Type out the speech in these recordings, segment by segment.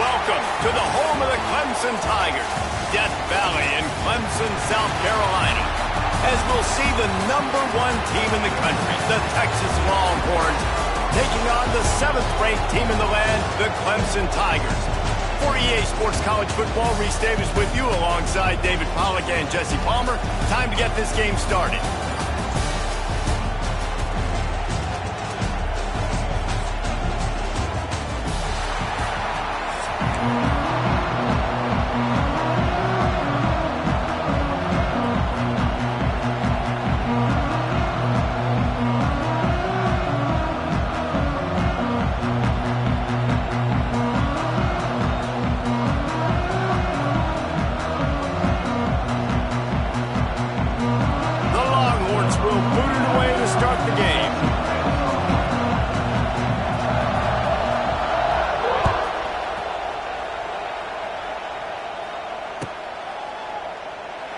Welcome to the home of the Clemson Tigers, Death Valley in Clemson, South Carolina. As we'll see the #1 team in the country, the Texas Longhorns, taking on the 7th-ranked team in the land, the Clemson Tigers. For EA Sports College Football, Reese Davis with you alongside David Pollack and Jesse Palmer. Time to get this game started.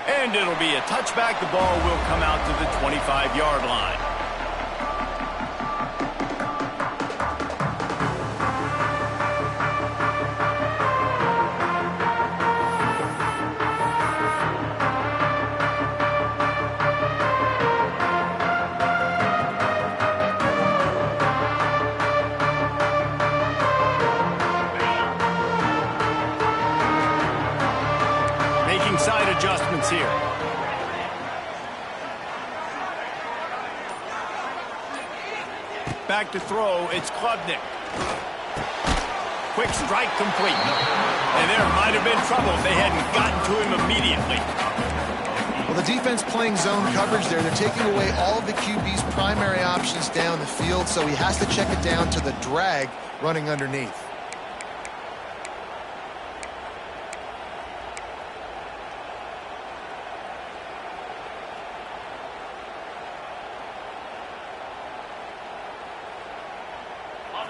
And it'll be a touchback. The ball will come out to the 25-yard line. Making side adjustments here. Back to throw, it's Klubnik. Quick strike complete. And there might have been trouble if they hadn't gotten to him immediately. Well, the defense playing zone coverage there. They're taking away all of the QB's primary options down the field, so he has to check it down to the drag running underneath.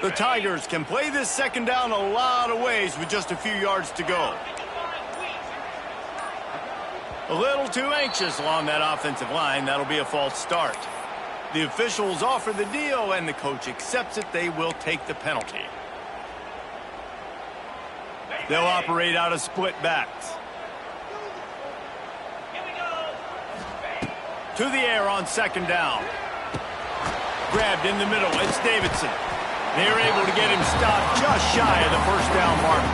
The Tigers can play this second down a lot of ways with just a few yards to go. A little too anxious along that offensive line. That'll be a false start. The officials offer the deal, and the coach accepts it. They will take the penalty. They'll operate out of split backs. To the air on second down. Grabbed in the middle. It's Davidson. They're able to get him stopped just shy of the first down mark.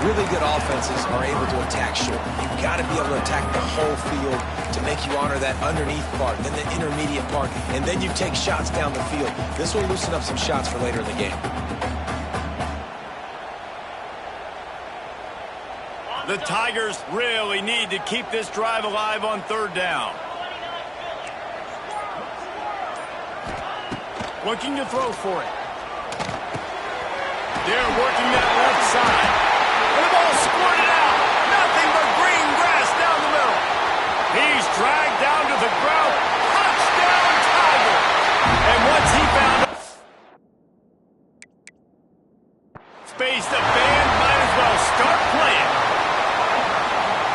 Really good offenses are able to attack short. You've got to be able to attack the whole field to make you honor that underneath part, then the intermediate part, and then you take shots down the field. This will loosen up some shots for later in the game. The Tigers really need to keep this drive alive on third down. Looking to throw for it. They're working that left side. And the ball squirted out. Nothing but green grass down the middle. He's dragged down to the ground. Touchdown, Tiger. And once he found space, the band might as well start playing.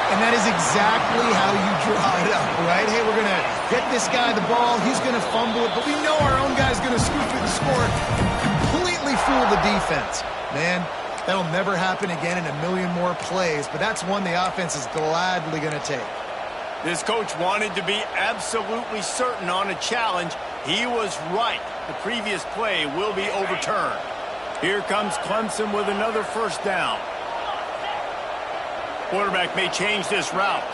And that is exactly how you draw it up, right? Hey, we're going to get this guy the ball. He's going to fumble it, but we know our own guy's going to scoop it and score it. Completely fool the defense. Man, that'll never happen again in a million more plays, but that's one the offense is gladly going to take. This coach wanted to be absolutely certain on a challenge. He was right. The previous play will be overturned. Here comes Clemson with another first down. Quarterback may change this route.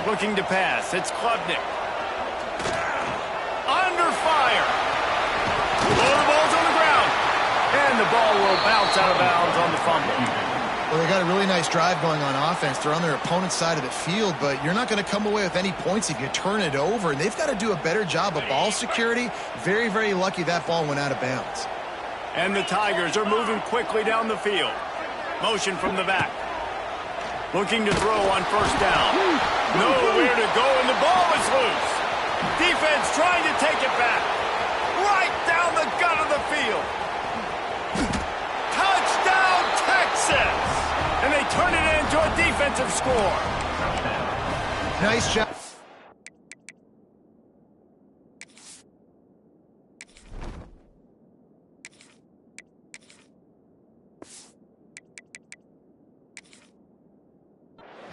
Looking to pass. It's Klubnik. Under fire. Oh, the ball's on the ground. And the ball will bounce out of bounds on the fumble. Well, they got a really nice drive going on offense. They're on their opponent's side of the field, but you're not going to come away with any points if you turn it over. And they've got to do a better job of ball security. Very, very lucky that ball went out of bounds. And the Tigers are moving quickly down the field. Motion from the back. Looking to throw on first down. Nowhere to go, and the ball is loose. Defense trying to take it back. Right down the gut of the field. Touchdown, Texas! And they turn it into a defensive score. Nice job.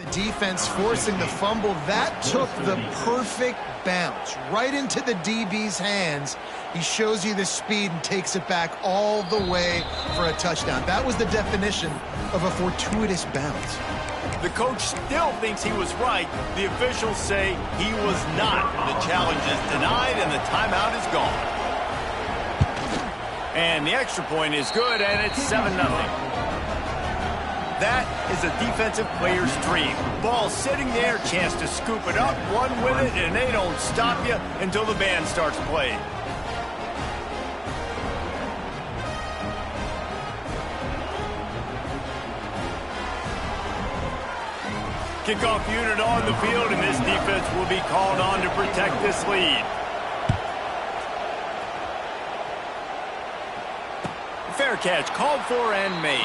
The defense forcing the fumble. That took the perfect bounce right into the DB's hands. He shows you the speed and takes it back all the way for a touchdown. That was the definition of a fortuitous bounce. The coach still thinks he was right. The officials say he was not. The challenge is denied and the timeout is gone. And the extra point is good, and it's 7-0. That is a defensive player's dream. Ball sitting there, chance to scoop it up, run with it, and they don't stop you until the band starts playing. Kickoff unit on the field, and this defense will be called on to protect this lead. Fair catch called for and made.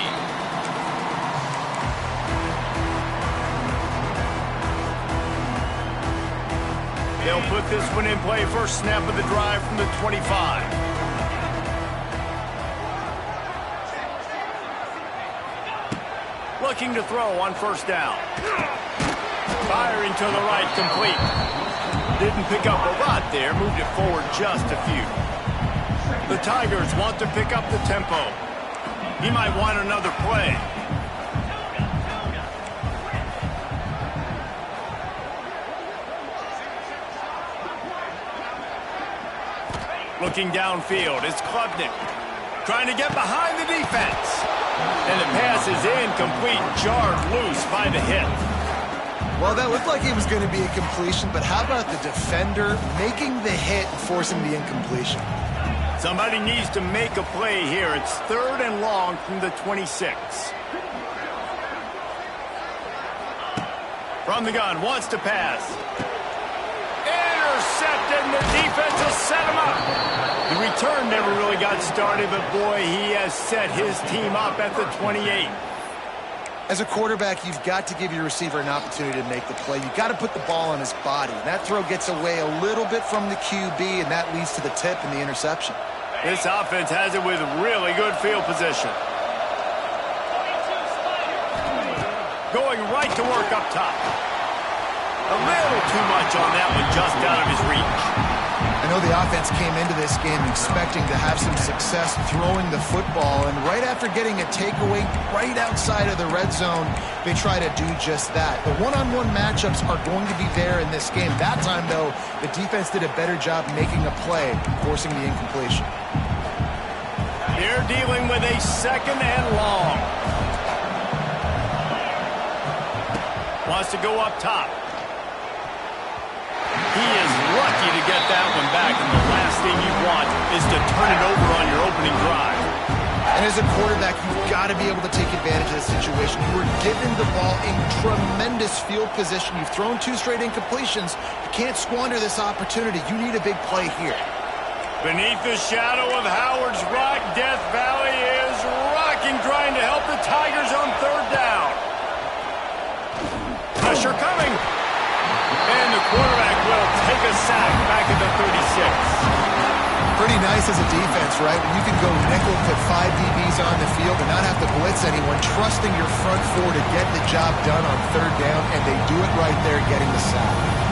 They'll put this one in play. First snap of the drive from the 25. Looking to throw on first down. Firing to the right, complete. Didn't pick up a lot there, moved it forward just a few. The Tigers want to pick up the tempo. He might want another play. Looking downfield, it's Klubnik. Trying to get behind the defense. And the pass is incomplete, jarred loose by the hit. Well, that looked like it was going to be a completion, but how about the defender making the hit and forcing the incompletion? Somebody needs to make a play here. It's 3rd and long from the 26. From the gun, wants to pass. Intercepted, and the defense has set him up. The return never really got started, but boy, he has set his team up at the 28. As a quarterback, you've got to give your receiver an opportunity to make the play. You've got to put the ball on his body. That throw gets away a little bit from the QB, and that leads to the tip and the interception. This offense has it with really good field position. Going right to work up top. A little too much on that one, just out of his reach. I know the offense came into this game expecting to have some success throwing the football, and right after getting a takeaway right outside of the red zone, they try to do just that. The one-on-one matchups are going to be there in this game. That time, though, the defense did a better job making a play, forcing the incompletion. They're dealing with a 2nd and long. Wants to go up top. He is lucky to get that one back, and the last thing you want is to turn it over on your opening drive. And as a quarterback, you've got to be able to take advantage of the situation. You were given the ball in tremendous field position. You've thrown 2 straight incompletions. You can't squander this opportunity. You need a big play here. Beneath the shadow of Howard's Rock, Death Valley is rocking, trying to help the Tigers on 3rd down. Pressure coming. And the quarterback will take a sack back at the 36. Pretty nice as a defense, right? When you can go nickel, put 5 DBs on the field and not have to blitz anyone, trusting your front 4 to get the job done on 3rd down, and they do it right there, getting the sack.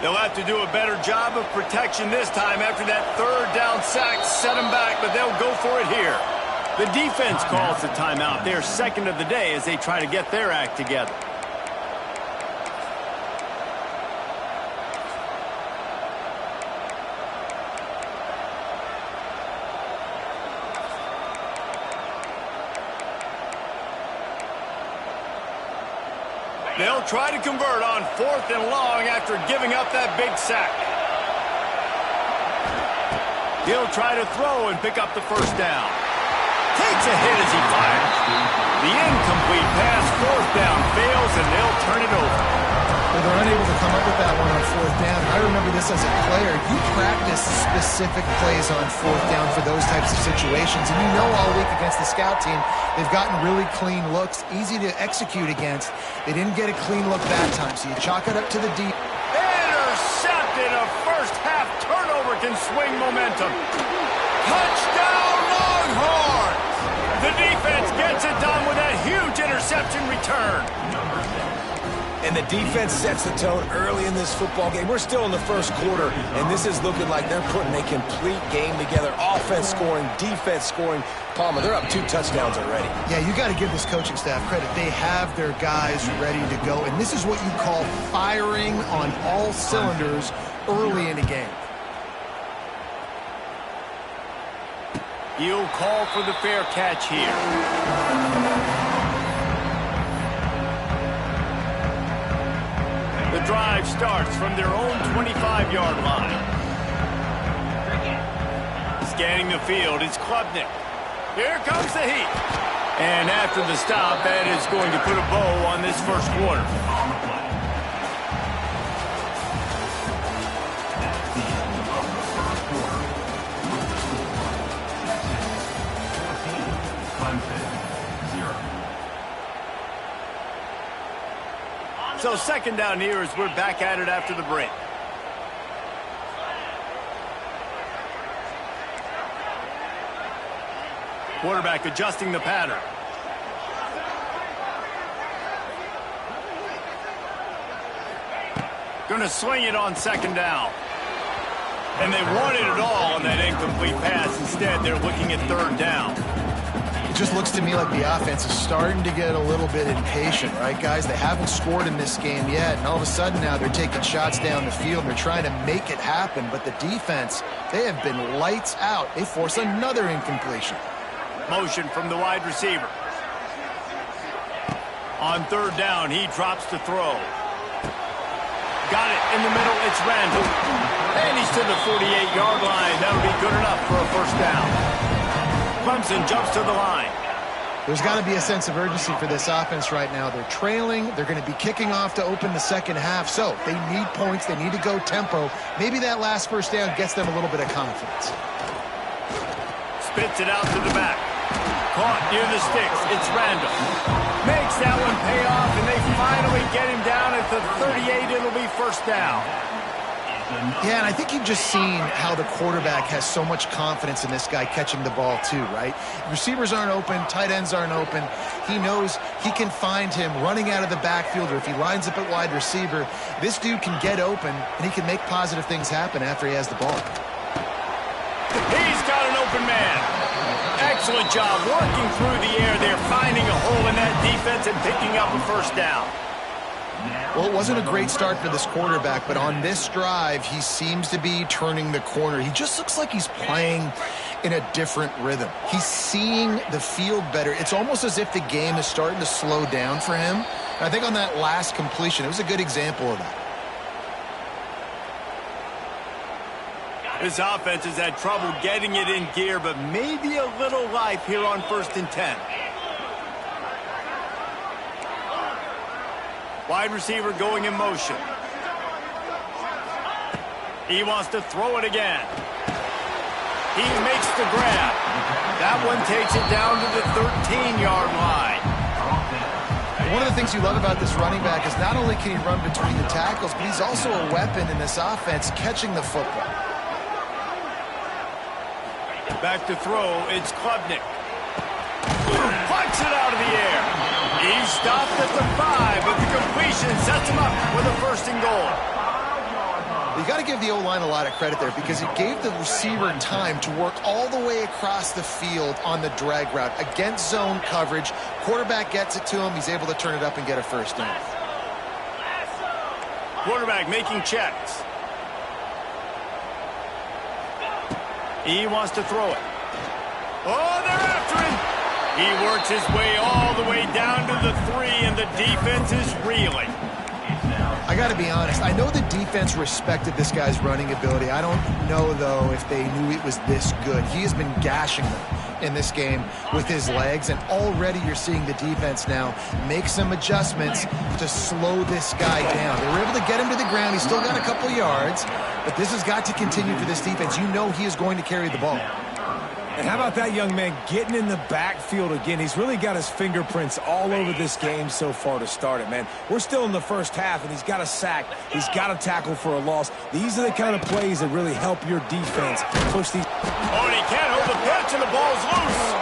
They'll have to do a better job of protection this time after that 3rd down sack set them back, but they'll go for it here. The defense calls the timeout. Their 2nd of the day as they try to get their act together. They'll try to convert on 4th and long after giving up that big sack. He'll try to throw and pick up the 1st down. Takes a hit as he fires. The incomplete pass, 4th down, fails, and they'll turn it over. Well, they're unable to come up with that one on 4th down. I remember this as a player. You practice specific plays on 4th down for those types of situations, and you know all week against the scout team, they've gotten really clean looks, easy to execute against. They didn't get a clean look that time, so you chalk it up to the deep. Intercepted! intercepted. A first-half turnover can swing momentum. Touchdown, Longhorns! The defense gets it done with that huge interception return. And the defense sets the tone early in this football game. We're still in the first quarter, and this is looking like they're putting a complete game together. Offense scoring, defense scoring. Palmer, they're up 2 touchdowns already. Yeah, you got to give this coaching staff credit. They have their guys ready to go, and this is what you call firing on all cylinders early in a game. He'll call for the fair catch here. The drive starts from their own 25-yard line. Scanning the field, it's Klubnik. Here comes the heat. And after the stop, that is going to put a bow on this first quarter. So second down here as we're back at it after the break. Quarterback adjusting the pattern. Going to swing it on second down. And they wanted it all on that incomplete pass. Instead, they're looking at third down. It just looks to me like the offense is starting to get a little bit impatient, right, guys? They haven't scored in this game yet, and all of a sudden now they're taking shots down the field. They're trying to make it happen, but the defense, they have been lights out. They force another incompletion. Motion from the wide receiver. On third down, he drops to throw. Got it in the middle. It's Randall. And he's to the 48-yard line. That'll be good enough for a first down. Clemson jumps to the line. There's got to be a sense of urgency for this offense right now. They're trailing. They're going to be kicking off to open the second half. So they need points. They need to go tempo. Maybe that last first down gets them a little bit of confidence. Spits it out to the back. Caught near the sticks. It's Randall. Makes that one pay off, and they finally get him down at the 38. It'll be first down. Yeah, and I think you've just seen how the quarterback has so much confidence in this guy catching the ball too, right? Receivers aren't open, tight ends aren't open. He knows he can find him running out of the backfield, or if he lines up at wide receiver, this dude can get open, and he can make positive things happen after he has the ball. He's got an open man. Excellent job working through the air there, finding a hole in that defense and picking up a first down. Well, it wasn't a great start for this quarterback, but on this drive, he seems to be turning the corner. He just looks like he's playing in a different rhythm. He's seeing the field better. It's almost as if the game is starting to slow down for him. And I think on that last completion, it was a good example of that. This offense has had trouble getting it in gear, but maybe a little life here on 1st and 10. Wide receiver going in motion. He wants to throw it again. He makes the grab. That one takes it down to the 13-yard line. One of the things you love about this running back is not only can he run between the tackles, but he's also a weapon in this offense catching the football. Back to throw, it's Klubnik. Plucks it out of the air. He's stopped at the 5, but the completion sets him up with a 1st and goal. You got to give the O-line a lot of credit there because it gave the receiver time to work all the way across the field on the drag route against zone coverage. Quarterback gets it to him. He's able to turn it up and get a first down. Quarterback making checks. He wants to throw it. Oh, they're after him. He works his way all the way down to the 3, and the defense is reeling. I got to be honest. I know the defense respected this guy's running ability. I don't know, though, if they knew it was this good. He has been gashing them in this game with his legs, and already you're seeing the defense now make some adjustments to slow this guy down. They were able to get him to the ground. He's still got a couple yards, but this has got to continue for this defense. You know he is going to carry the ball. And how about that young man getting in the backfield again? He's really got his fingerprints all over this game so far to start it, man. We're still in the first half, and he's got a sack. He's got a tackle for a loss. These are the kind of plays that really help your defense push these. Oh, and he can't hold the pitch, and the ball's loose.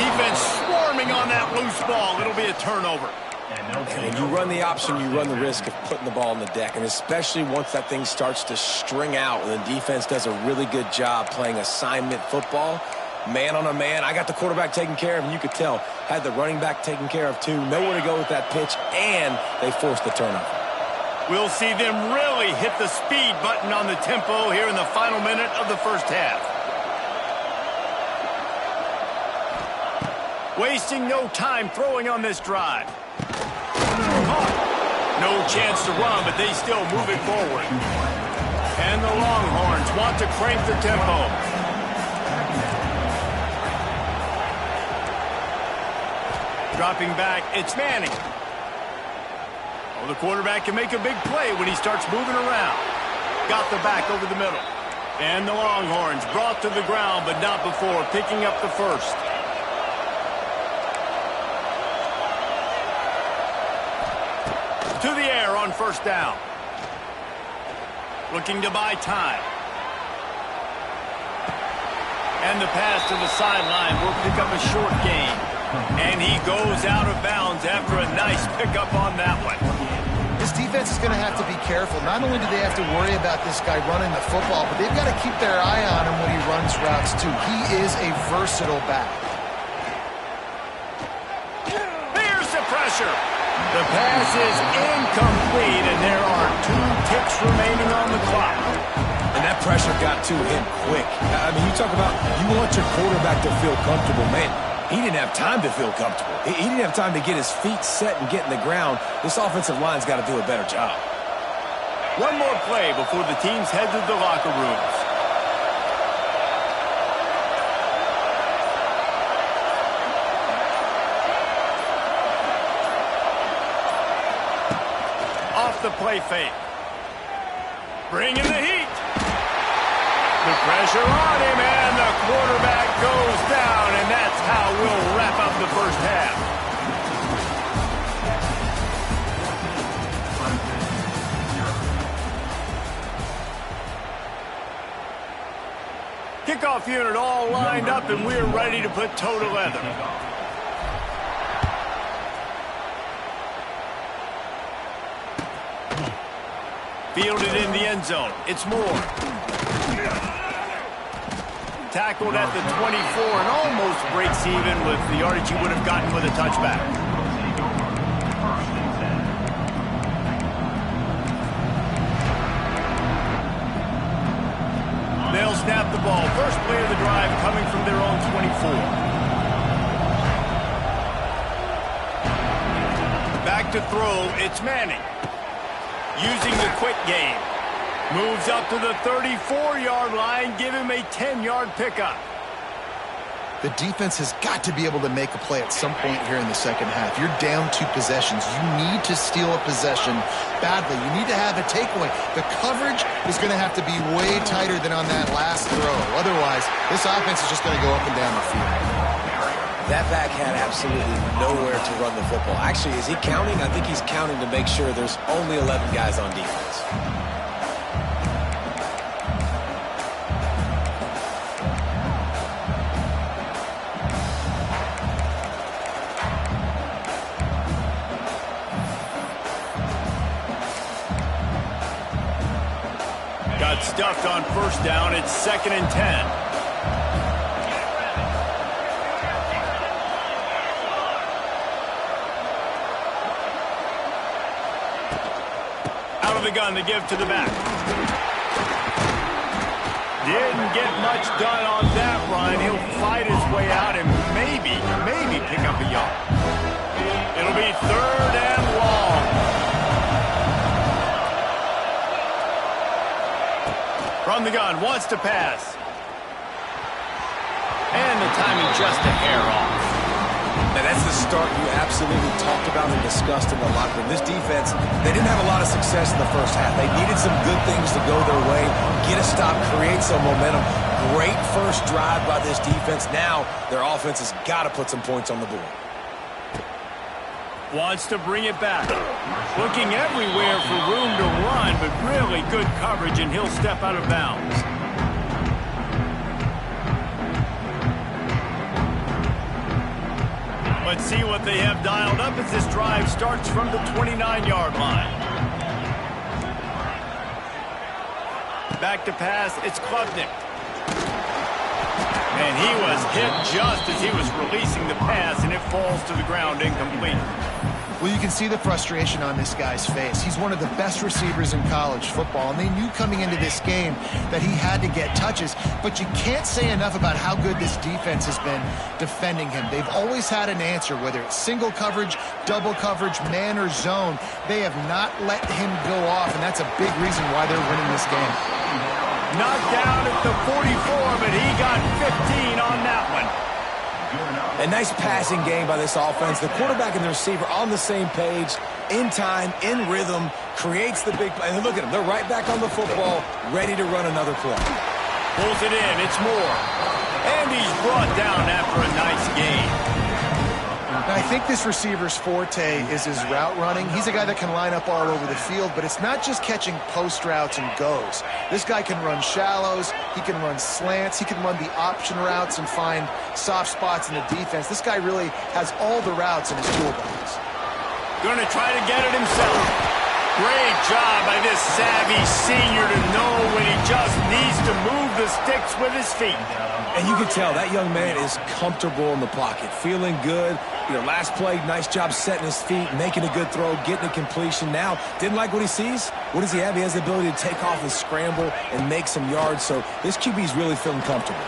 Defense swarming on that loose ball. It'll be a turnover. And when you run the option, you run the risk of putting the ball on the deck, and especially once that thing starts to string out, and the defense does a really good job playing assignment football, man on a man. I got the quarterback taken care of, and you could tell, had the running back taken care of too, nowhere to go with that pitch, and they forced the turnover. We'll see them really hit the speed button on the tempo here in the final minute of the first half. Wasting no time throwing on this drive. No chance to run, but they still move it forward. And the Longhorns want to crank the tempo. Dropping back, it's Manning. Oh, the quarterback can make a big play when he starts moving around. Got the back over the middle. And the Longhorns brought to the ground, but not before picking up the first. To the air on first down. Looking to buy time. And the pass to the sideline will pick up a short gain. And he goes out of bounds after a nice pickup on that one. This defense is going to have to be careful. Not only do they have to worry about this guy running the football, but they've got to keep their eye on him when he runs routes too. He is a versatile back. There's the pressure. The pass is incomplete, and there are 2 ticks remaining on the clock. And that pressure got to him quick. I mean, you talk about you want your quarterback to feel comfortable. Man, he didn't have time to feel comfortable. He didn't have time to get his feet set and get in the ground. This offensive line's got to do a better job. One more play before the teams head to the locker rooms. Off the play fake. Bringing the heat. The pressure on him, and the quarterback goes down, and that's how we'll wrap up the first half. Kickoff unit all lined up, and we're ready to put toe to leather. Fielded in the end zone. It's Moore. Tackled at the 24 and almost breaks even with the yardage he would have gotten with a touchback. They'll snap the ball. First play of the drive coming from their own 24. Back to throw. It's Manning. Using the quick game. Moves up to the 34-yard line. Give him a 10-yard pickup. The defense has got to be able to make a play at some point here in the second half. You're down 2 possessions. You need to steal a possession badly. You need to have a takeaway. The coverage is going to have to be way tighter than on that last throw. Otherwise, this offense is just going to go up and down the field. That back had absolutely nowhere to run the football. Actually, is he counting? I think he's counting to make sure there's only 11 guys on defense. Got stuffed on first down. It's 2nd and 10. Out of the gun to give to the back. Didn't get much done on that run. He'll fight his way out and maybe pick up a yard. It'll be 3rd and long. From the gun, wants to pass. And the timing just a hair off. Now, that's the start you absolutely talked about and discussed in the locker room. This defense, they didn't have a lot of success in the first half. They needed some good things to go their way, get a stop, create some momentum. Great first drive by this defense. Now their offense has got to put some points on the board. Wants to bring it back. Looking everywhere for room to run, but really good coverage, and he'll step out of bounds. Let's see what they have dialed up as this drive starts from the 29-yard line. Back to pass, it's Klubnik. And he was hit just as he was releasing the pass, and it falls to the ground incomplete. Well, you can see the frustration on this guy's face. He's one of the best receivers in college football, and they knew coming into this game that he had to get touches, but you can't say enough about how good this defense has been defending him. They've always had an answer, whether it's single coverage, double coverage, man or zone. They have not let him go off, and that's a big reason why they're winning this game. Knocked down at the 44, but he got 15 on that one. A nice passing game by this offense. The quarterback and the receiver on the same page, in time, in rhythm, creates the big play. And look at them. They're right back on the football, ready to run another play. Pulls it in. It's Moore. And he's brought down after a nice game. I think this receiver's forte is his route running. He's a guy that can line up all over the field, but it's not just catching post routes and goes. This guy can run shallows, he can run slants, he can run the option routes and find soft spots in the defense. This guy really has all the routes in his toolbox. Going to try to get it himself. Great job by this savvy senior to know when he just needs to move the sticks with his feet. And you can tell that young man is comfortable in the pocket, feeling good. Last play, nice job setting his feet, making a good throw, getting a completion. Now, didn't like what he sees. What does he have? He has the ability to take off and scramble and make some yards. So this QB is really feeling comfortable.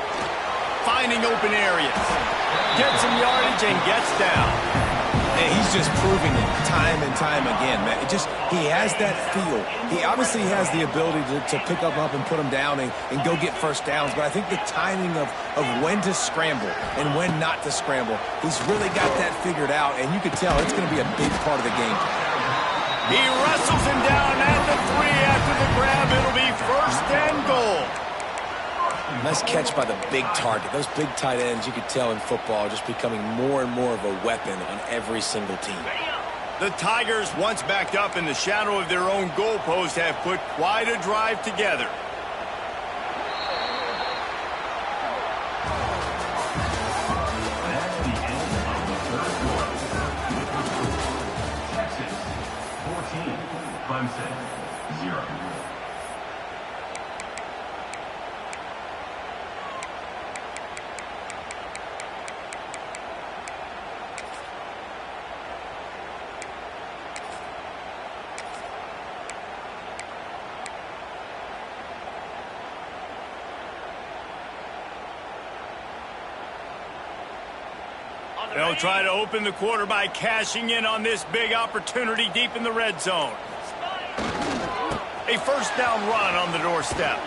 Finding open areas. Gets some yardage and gets down. And he's just proving it time and time again, man. He has that feel. He obviously has the ability to pick up and put him down and go get first downs. But I think the timing of when to scramble and when not to scramble, he's really got that figured out. And you can tell it's going to be a big part of the game. He wrestles him down at the 3 after the grab. It'll be first and goal. Nice catch by the big target. Those big tight ends, you could tell in football, are just becoming more and more of a weapon on every single team. The Tigers, once backed up in the shadow of their own goalpost, have put quite a drive together. That's the end of the third quarter. Texas, 14. Clemson, 0. They'll try to open the quarter by cashing in on this big opportunity deep in the red zone. A first down run on the doorstep.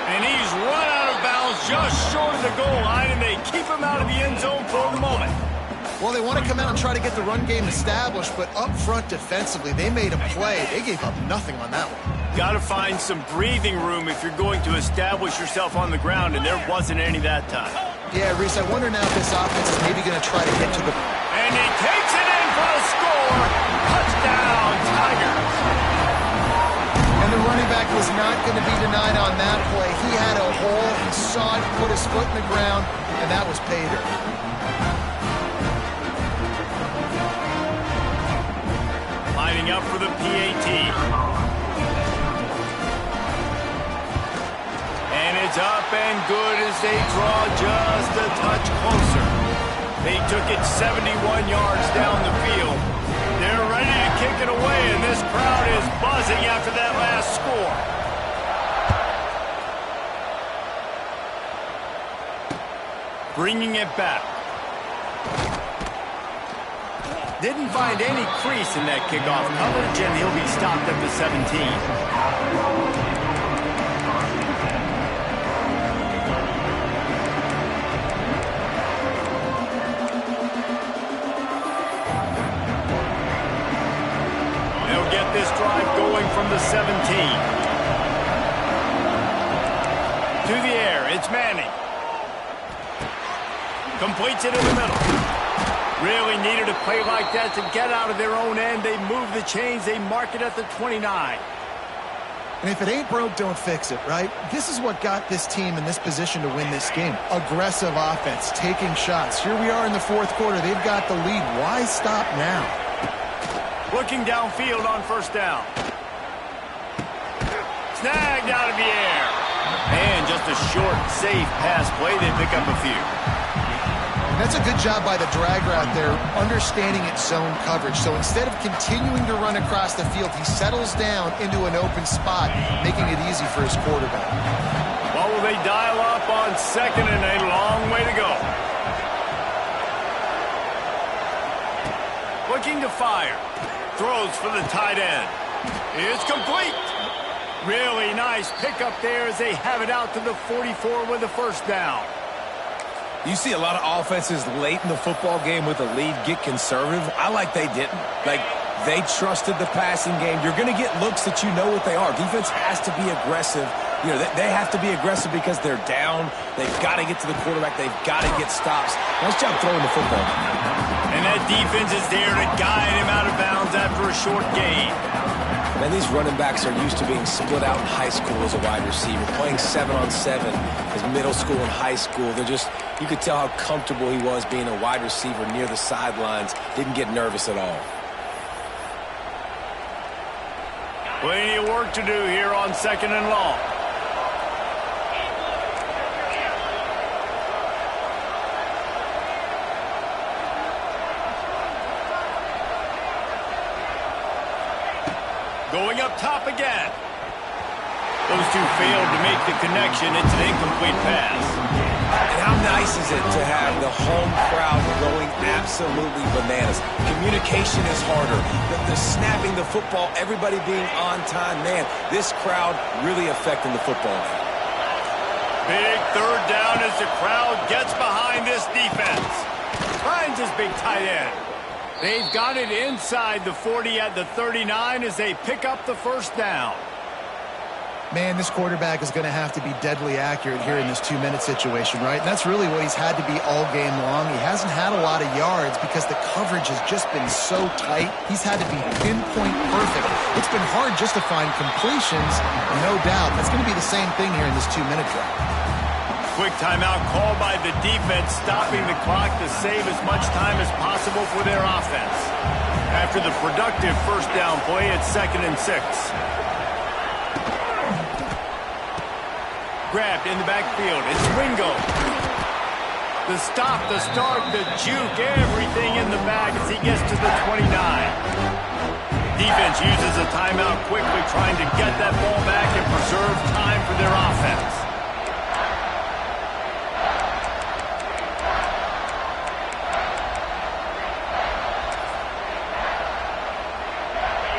And he's run out of bounds just short of the goal line, and they keep him out of the end zone for the moment. Well, they want to come out and try to get the run game established, but up front defensively, they made a play. They gave up nothing on that one. Got to find some breathing room if you're going to establish yourself on the ground, and there wasn't any that time. Yeah, Reese, I wonder now if this offense is maybe going to try to get to the... And he takes it in for a score. Touchdown, Tigers. And the running back was not going to be denied on that play. He had a hole, he saw it, put his foot in the ground, and that was pay dirt. Lining up for the PAT. And it's up and good as they draw just a touch closer. They took it 71 yards down the field. They're ready to kick it away, and this crowd is buzzing after that last score. Bringing it back. Didn't find any crease in that kickoff coverage, and he'll be stopped at the 17. This drive going from the 17. through the air. It's Manning. Completes it in the middle. Really needed a play like that to get out of their own end. They move the chains. They mark it at the 29. And if it ain't broke, don't fix it, right? This is what got this team in this position to win this game. Aggressive offense, taking shots. Here we are in the fourth quarter. They've got the lead. Why stop now? Looking downfield on first down. Snagged out of the air. And just a short, safe pass play. They pick up a few. That's a good job by the drag route there, understanding its zone coverage. So instead of continuing to run across the field, he settles down into an open spot, making it easy for his quarterback. What will they dial up on second and a long way to go? Looking to fire. Throws for the tight end. It's complete. Really nice pickup there as they have it out to the 44 with a first down. You see a lot of offenses late in the football game with a lead get conservative. I like they didn't. Like, they trusted the passing game. You're going to get looks that you know what they are. Defense has to be aggressive. You know, they have to be aggressive because they're down. They've got to get to the quarterback. They've got to get stops. Nice job throwing the football. And that defense is there to guide him out of bounds after a short gain. Man, these running backs are used to being split out in high school as a wide receiver, playing 7-on-7 as middle school and high school. They're just, you could tell how comfortable he was being a wide receiver near the sidelines. Didn't get nervous at all. Plenty of work to do here on second and long. Going up top again. Those two failed to make the connection. It's an incomplete pass. And how nice is it to have the home crowd going absolutely bananas? Communication is harder. The snapping the football, everybody being on time. Man, this crowd really affecting the football game. Big third down as the crowd gets behind this defense. Finds his big tight end. They've got it inside the 40 at the 39 as they pick up the first down. Man, this quarterback is going to have to be deadly accurate here in this 2-minute situation, right? And that's really what he's had to be all game long. He hasn't had a lot of yards because the coverage has just been so tight. He's had to be pinpoint perfect. It's been hard just to find completions, no doubt. That's going to be the same thing here in this 2-minute drive. Quick timeout called by the defense, stopping the clock to save as much time as possible for their offense. After the productive first down play, it's 2nd and 6. Grabbed in the backfield. It's Ringo. The stop, the start, the juke, everything in the bag as he gets to the 29. Defense uses a timeout quickly, trying to get that ball back and preserve time for their offense.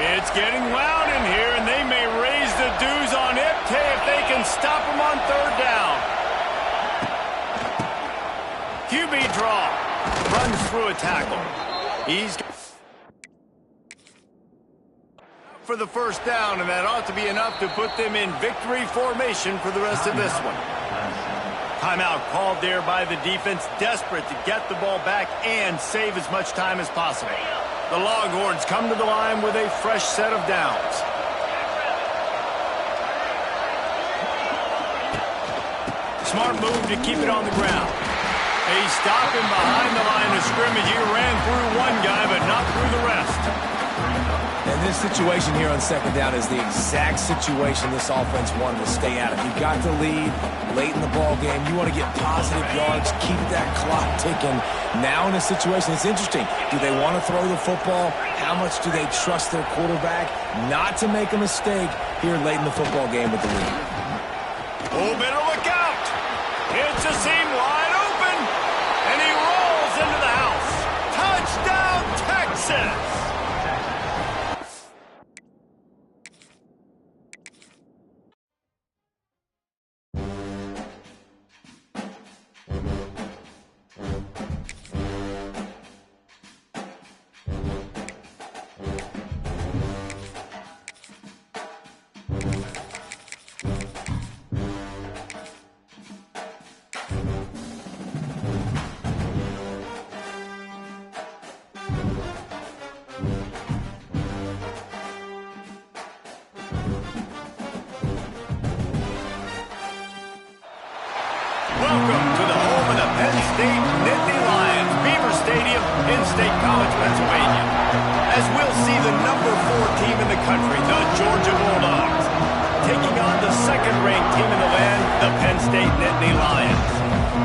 It's getting loud in here, and they may raise the dues on Ncaa if they can stop him on third down. QB draw. Runs through a tackle. He's for the first down, and that ought to be enough to put them in victory formation for the rest of this one. Timeout called there by the defense, desperate to get the ball back and save as much time as possible. The Longhorns come to the line with a fresh set of downs. Smart move to keep it on the ground. They stop him behind the line of scrimmage. He ran through one guy, but not through the rest. And this situation here on second down is the exact situation this offense wanted to stay out of. You got the lead late in the ball game. You want to get positive yards, keep that clock ticking. Now in a situation, it's interesting. Do they want to throw the football? How much do they trust their quarterback not to make a mistake here late in the football game with the lead? Oh, better look out. It's a seam wide open, and he rolls into the house. Touchdown, Texas! State College, Pennsylvania, as we'll see the number 4 team in the country, the Georgia Bulldogs, taking on the second-ranked team in the land, the Penn State Nittany Lions.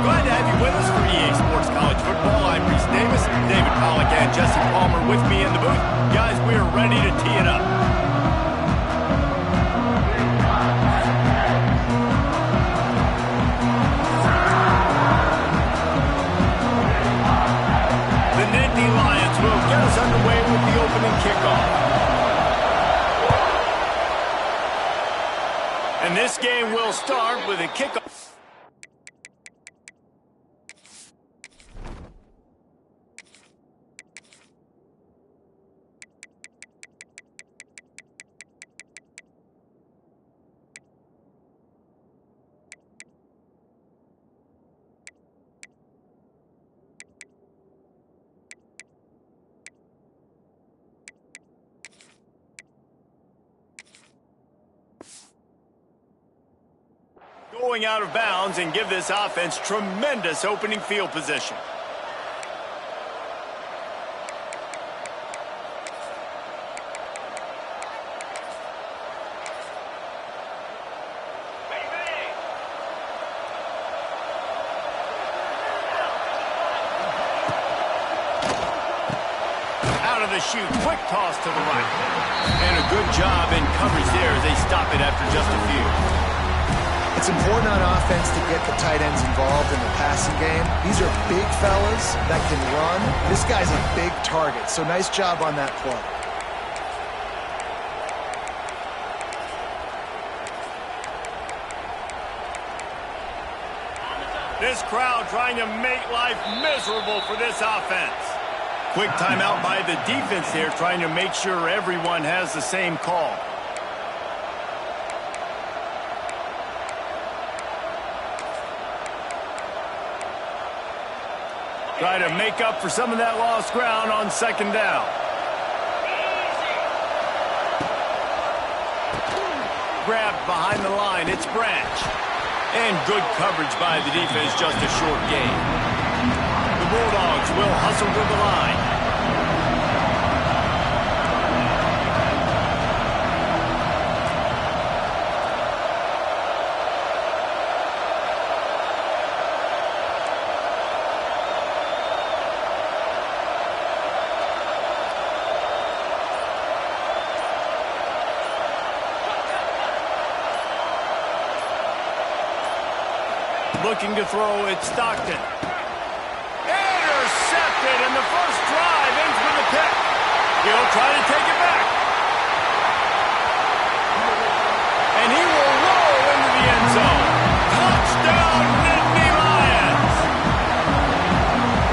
Glad to have you with us for EA Sports College Football. I'm Reese Davis, David Pollack, and Jesse Palmer with me in the booth. Guys, we are ready to tee it up. The Nittany Lions will get us underway with the opening kickoff. And this game will start with a kickoff. Going out of bounds and give this offense tremendous opening field position. Out of the chute, quick toss to the right. And a good job in coverage there as they stop it after just a few. It's important on offense to get the tight ends involved in the passing game. These are big fellas that can run. This guy's a big target, so nice job on that play. This crowd trying to make life miserable for this offense. Quick timeout by the defense there, trying to make sure everyone has the same call. Try to make up for some of that lost ground on second down. Grabbed behind the line, it's Branch. And good coverage by the defense, just a short gain. The Bulldogs will hustle to the line. Looking to throw, it's Stockton. Intercepted, and the first drive ends with a pick. He'll try to take it back. And he will roll into the end zone. Touchdown, Nittany Lions!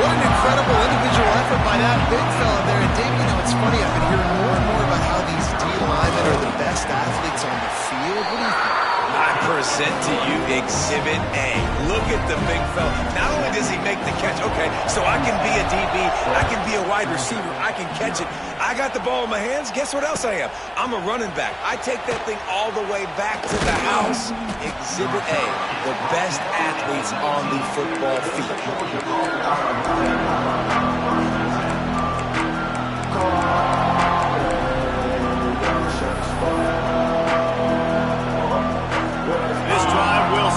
What an incredible individual effort by that big fella there. And Dave, you know, it's funny, I've been hearing more and more about how these D-linemen are the best athletes on the field. What do you think? I present to you Exhibit A. Look at the big fella. Not only does he make the catch, okay, so I can be a DB, I can be a wide receiver, I can catch it. I got the ball in my hands. Guess what else I am? I'm a running back. I take that thing all the way back to the house. Exhibit A, the best athletes on the football field.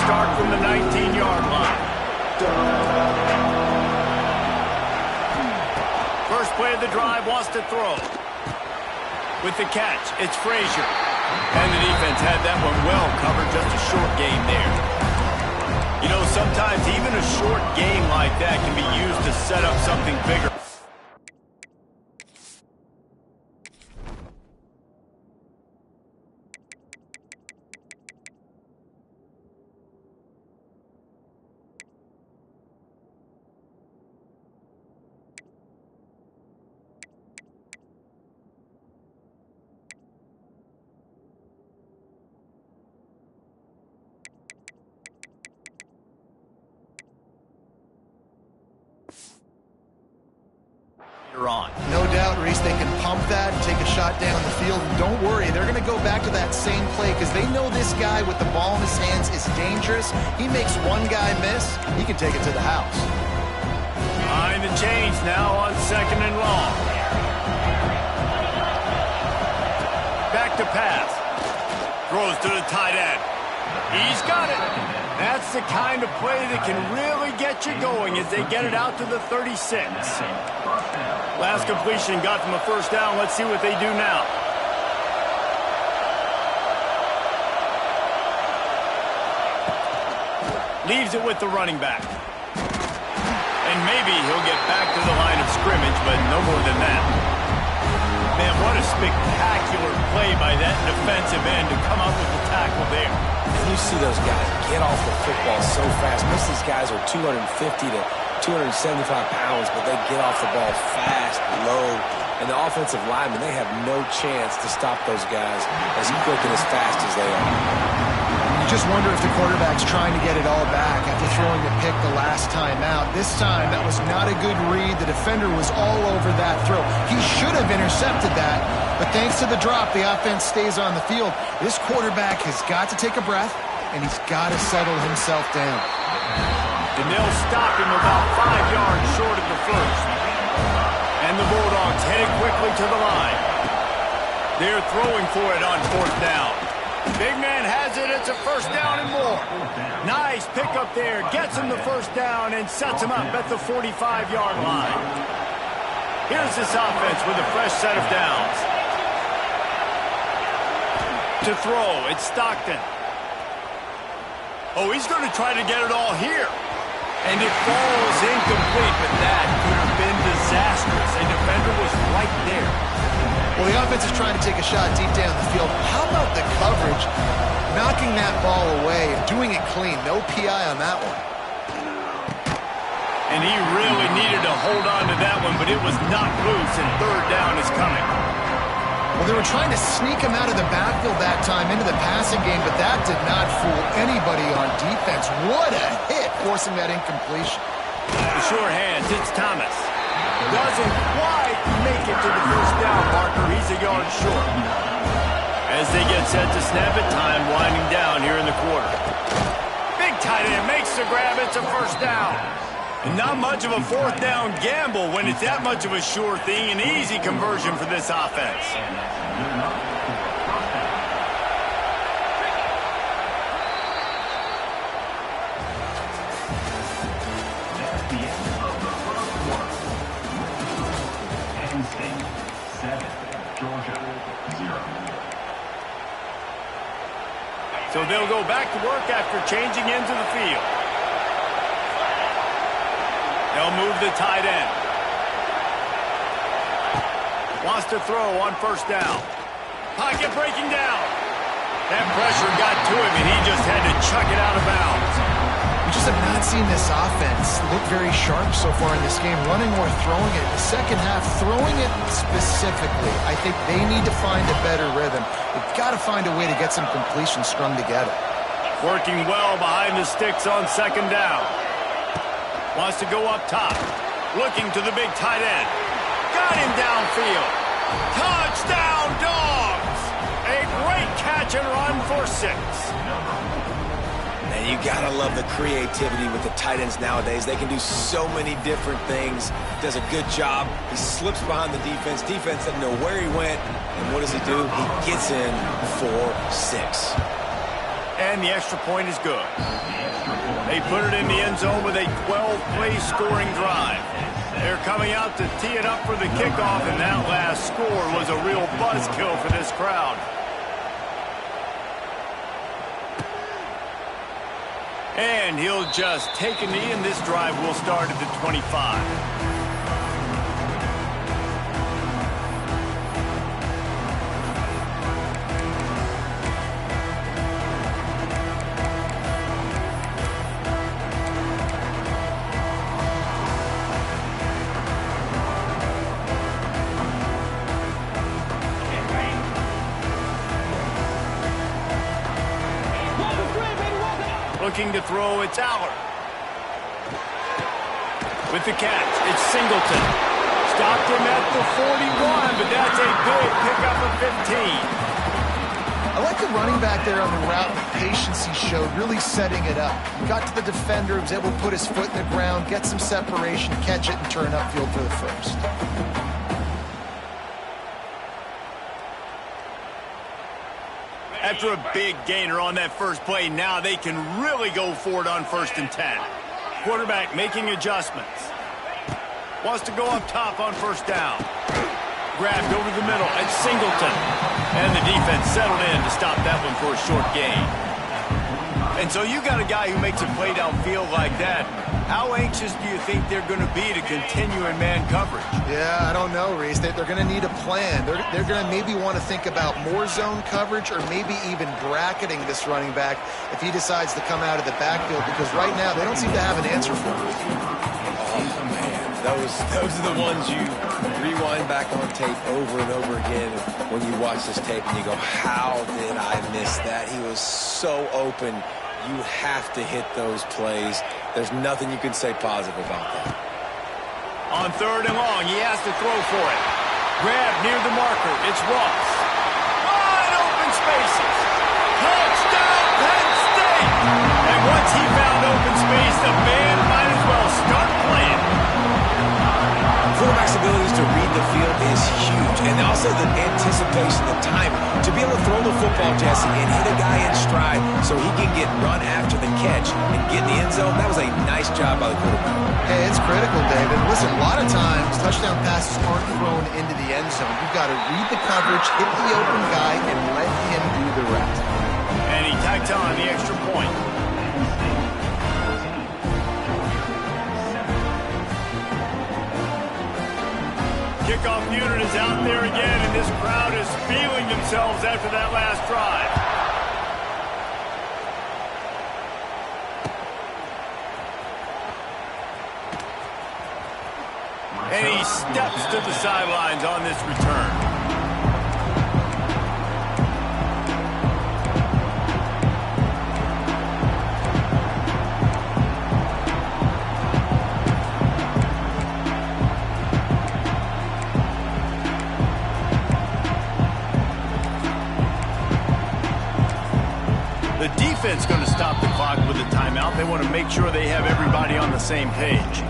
Start from the 19-yard line. First play of the drive, wants to throw. With the catch, it's Frazier. And the defense had that one well covered, just a short gain there. You know, sometimes even a short game like that can be used to set up something bigger. On. No doubt, Reese, they can pump that and take a shot down the field. And don't worry, they're going to go back to that same play because they know this guy with the ball in his hands is dangerous. He makes one guy miss, he can take it to the house. behind the chains now on 2nd and long. Back to pass. Throws to the tight end. He's got it. That's the kind of play that can really get you going as they get it out to the 36. Last completion got them a first down. Let's see what they do now. Leaves it with the running back. And maybe he'll get back to the line of scrimmage, but no more than that. Man, what a spectacular play by that defensive end to come up with the tackle there. And you see those guys get off the football so fast. Most of these guys are 250 to 275 pounds, but they get off the ball fast, low. And the offensive linemen, they have no chance to stop those guys as quick and as fast as they are. You just wonder if the quarterback's trying to get it all back after throwing the pick the last time out. This time, that was not a good read. The defender was all over that throw. He should have intercepted that, but thanks to the drop, the offense stays on the field. This quarterback has got to take a breath, and he's got to settle himself down. And they'll stop him about 5 yards short of the first. And the Bulldogs heading quickly to the line. They're throwing for it on 4th down. Big man has it. It's a first down and more. Nice pickup there. Gets him the first down and sets him up at the 45-yard line. Here's this offense with a fresh set of downs. To throw, it's Stockton. Oh, he's going to try to get it all here. And it falls incomplete, but that could have been disastrous. A defender was right there. Well, the offense is trying to take a shot deep down the field. How about the coverage? Knocking that ball away and doing it clean. No PI on that one. And he really needed to hold on to that one, but it was knocked loose, and 3rd down is coming. Well, they were trying to sneak him out of the backfield that time into the passing game, but that did not fool anybody on defense. What a hit, forcing that incompletion. The sure hands, it's Thomas. Doesn't quite make it to the first down marker. He's a yard short. As they get set to snap it, time winding down here in the quarter. Big tight end makes the grab. It's a first down. And not much of a 4th down gamble when it's that much of a sure thing. An easy conversion for this offense. So they'll go back to work after changing into the field. They'll move the tight end. Wants to throw on first down. Pocket breaking down. That pressure got to him, and he just had to chuck it out of bounds. We just have not seen this offense look very sharp so far in this game, running or throwing it. The second half, throwing it specifically. I think they need to find a better rhythm. They've got to find a way to get some completions strung together. Working well behind the sticks on 2nd down. Wants to go up top. Looking to the big tight end. Got him downfield. Touchdown, Dogs! A great catch and run for 6. And you gotta love the creativity with the tight ends nowadays. They can do so many different things. Does a good job. He slips behind the defense. Defense doesn't know where he went. And what does he do? He gets in for 6. And the extra point is good. They put it in the end zone with a 12-play scoring drive. They're coming out to tee it up for the kickoff, and that last score was a real buzzkill for this crowd. And he'll just take a knee, and this drive will start at the 25. Looking to throw, it's Aller. With the catch, it's Singleton. Stopped him at the 41, but that's a big pickup of 15. I like the running back there on the route, the patience he showed, really setting it up. He got to the defender, was able to put his foot in the ground, get some separation, catch it, and turn upfield for the first. After a big gainer on that first play, now they can really go for it on 1st and 10. Quarterback making adjustments. Wants to go up top on 1st down. Grabbed over the middle at Singleton. And the defense settled in to stop that one for a short gain. And so you got a guy who makes a play downfield like that. How anxious do you think they're going to be to continue in man coverage? Yeah, I don't know, Reese. They're going to need a plan. They're going to maybe want to think about more zone coverage or maybe even bracketing this running back if he decides to come out of the backfield, because right now they don't seem to have an answer for him. Oh, man. Those are the ones you rewind back on tape over and over again when you watch this tape and you go, how did I miss that? He was so open. You have to hit those plays. There's nothing you can say positive about that. On 3rd and long, he has to throw for it. Grab near the marker. It's Ross. Wide open spaces. Touchdown, Penn State! And once he found open space, the band might as well start playing. Quarterback's abilities to read the field is huge, and also the anticipation, the timing. To be able to throw the football, Jesse, and hit a guy in stride so he can get run after the catch and get in the end zone, that was a nice job by the quarterback. Hey, it's critical, David. Listen, a lot of times touchdown passes aren't thrown into the end zone. You've got to read the coverage, hit the open guy, and let him do the rest. And he tacked on the extra point. Kickoff unit is out there again, and this crowd is feeling themselves after that last drive. And he steps to the sidelines on this return. The defense going to stop the clock with a timeout. They want to make sure they have everybody on the same page.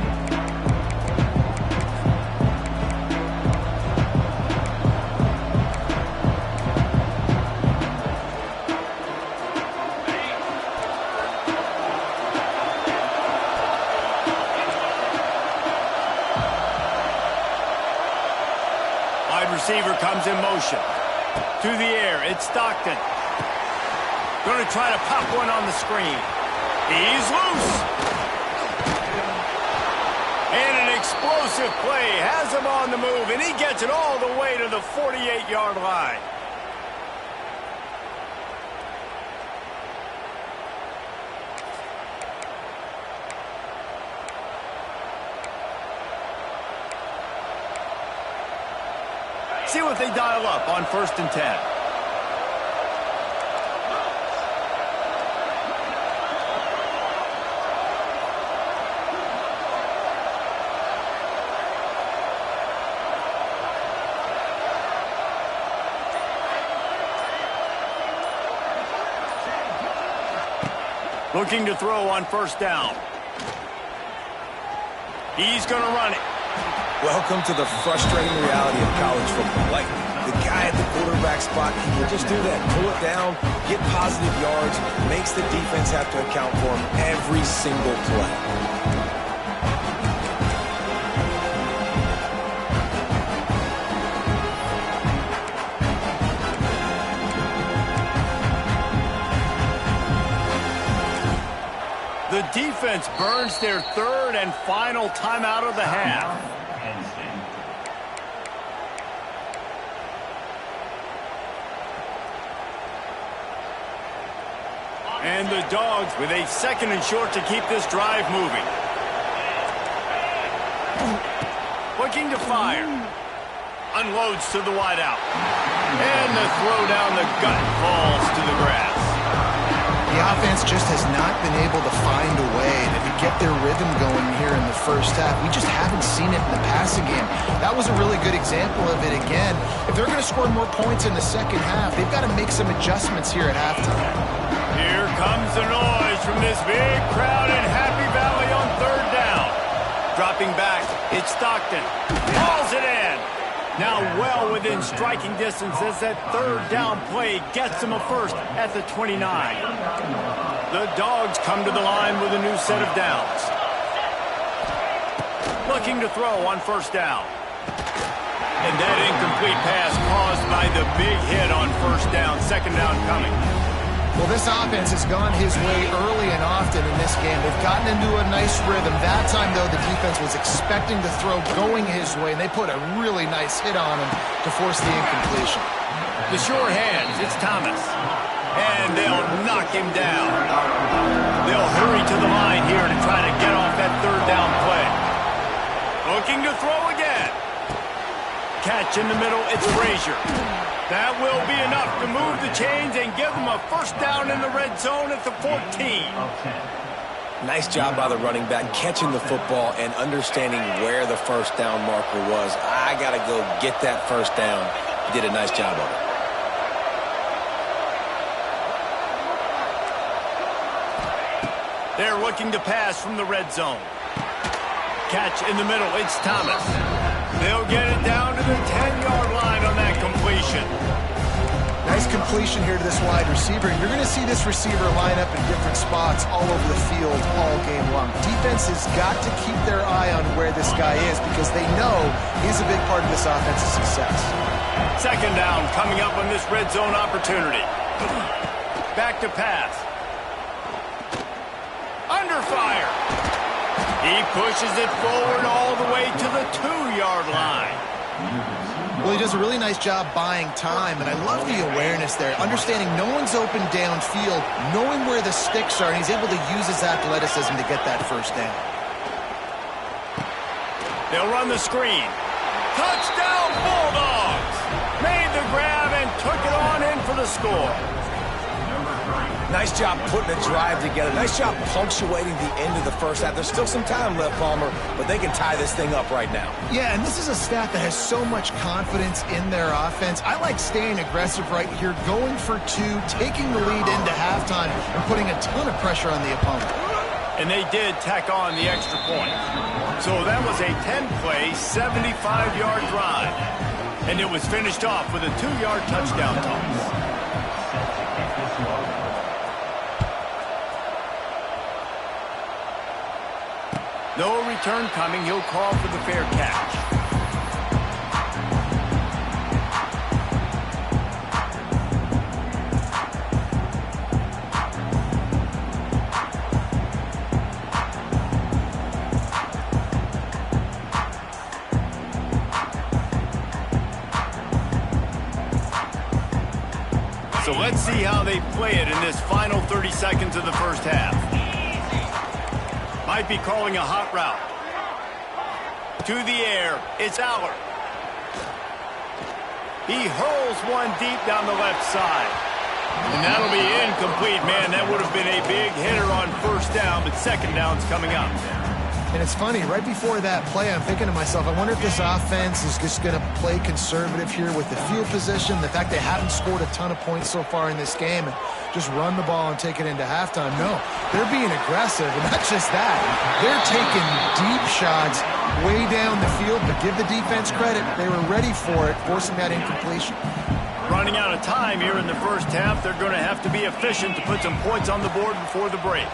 Wide receiver comes in motion. To the air, it's Stockton. Going to try to pop one on the screen. He's loose. And an explosive play has him on the move, and he gets it all the way to the 48-yard line. See what they dial up on 1st and 10. Looking to throw on 1st down. He's going to run it. Welcome to the frustrating reality of college football. Like, the guy at the quarterback spot, he can just do that. Pull it down, get positive yards, makes the defense have to account for him every single play. The defense burns their 3rd and final timeout of the half. And the Dogs with a 2nd and short to keep this drive moving. Looking to fire. Unloads to the wideout. And the throw down the gut falls to the grass. The offense just has not been able to find a way to get their rhythm going here in the first half. We just haven't seen it in the passing game. That was a really good example of it again. If they're going to score more points in the second half, they've got to make some adjustments here at halftime. Here comes the noise from this big crowd in Happy Valley on third down. Dropping back, it's Stockton. Hauls it in. Now well within striking distance as that third down play gets him a first at the 29. The Dogs come to the line with a new set of downs. Looking to throw on first down. And that incomplete pass caused by the big hit on first down. Second down coming. Well, this offense has gone his way early and often in this game. They've gotten into a nice rhythm. That time, though, the defense was expecting to throw going his way, and they put a really nice hit on him to force the incompletion. The sure hands, it's Thomas. And they'll knock him down. They'll hurry to the line here to try to get off that third down play. Looking to throw again. Catch in the middle, it's Frazier. That will be enough to move the chains and give them a first down in the red zone at the 14. Nice job by the running back, catching the football and understanding where the first down marker was. I got to go get that first down. He did a nice job of it. They're looking to pass from the red zone. Catch in the middle, it's Thomas. They'll get it down to the 10-yard line on that completion. Nice completion here to this wide receiver. You're going to see this receiver line up in different spots all over the field all game long. Defense has got to keep their eye on where this guy is because they know he's a big part of this offense's success. Second down coming up on this red zone opportunity. Back to pass. Under fire. He pushes it forward all the way to the 2-yard line. Well, he does a really nice job buying time, and I love the awareness there. Understanding no one's open downfield, knowing where the sticks are, and he's able to use his athleticism to get that first down. They'll run the screen. Touchdown, Bulldogs! Made the grab and took it on in for the score. Nice job putting a drive together. Nice job punctuating the end of the first half. There's still some time left, Palmer, but they can tie this thing up right now. Yeah, and this is a staff that has so much confidence in their offense. I like staying aggressive right here, going for two, taking the lead into halftime, and putting a ton of pressure on the opponent. And they did tack on the extra point. So that was a 10-play, 75-yard drive. And it was finished off with a 2-yard touchdown toss. No return coming. He'll call for the fair catch. So let's see how they play it in this final 30 seconds of the first half. Might be calling a hot route. To the air, it's Aller. He hurls one deep down the left side. And that'll be incomplete, man. That would have been a big hitter on first down, but second down's coming up. And it's funny, right before that play, I'm thinking to myself, I wonder if this offense is just going to play conservative here with the field position, the fact they haven't scored a ton of points so far in this game, and just run the ball and take it into halftime. No, they're being aggressive, and not just that. They're taking deep shots way down the field, but give the defense credit. They were ready for it, forcing that incompletion. Running out of time here in the first half, they're going to have to be efficient to put some points on the board before the break.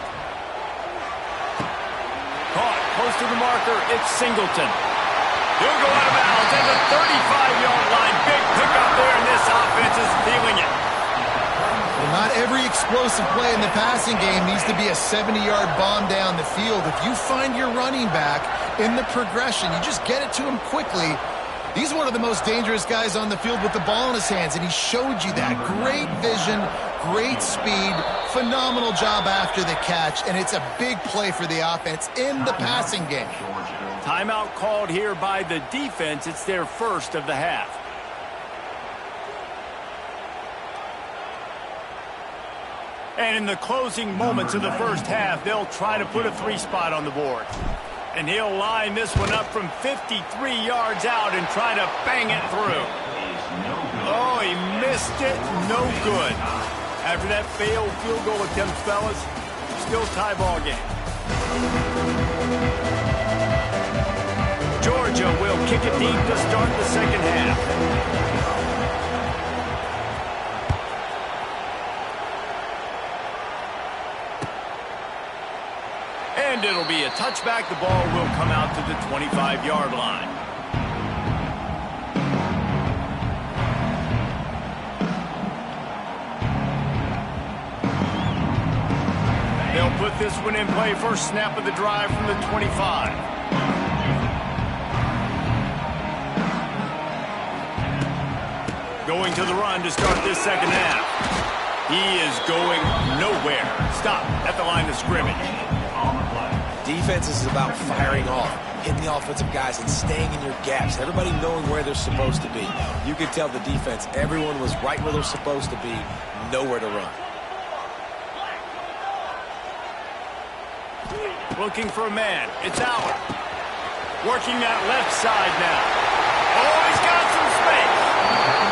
Caught close to the marker, it's Singleton. He'll go out of bounds at the 35-yard line. Big pickup there, and this offense is feeling it. Well, not every explosive play in the passing game needs to be a 70-yard bomb down the field. If you find your running back in the progression, you just get it to him quickly. He's one of the most dangerous guys on the field with the ball in his hands, and he showed you that. Great vision, great speed, phenomenal job after the catch, and it's a big play for the offense in the passing game. Timeout called here by the defense. It's their first of the half. And in the closing moments of the first half, they'll try to put a 3-spot on the board. And he'll line this one up from 53 yards out and try to bang it through. Oh, he missed it. No good. After that failed field goal attempt, fellas, still tie ball game. Georgia will kick it deep to start the second half. And it'll be a touchback. The ball will come out to the 25-yard line. They'll put this one in play. First snap of the drive from the 25. Going to the run to start this second half. He is going nowhere. Stop at the line of scrimmage. Defense is about firing off, hitting the offensive guys and staying in your gaps. Everybody knowing where they're supposed to be. You can tell the defense, everyone was right where they're supposed to be, nowhere to run. Looking for a man. It's Aller. Working that left side now. Oh, he's got some space.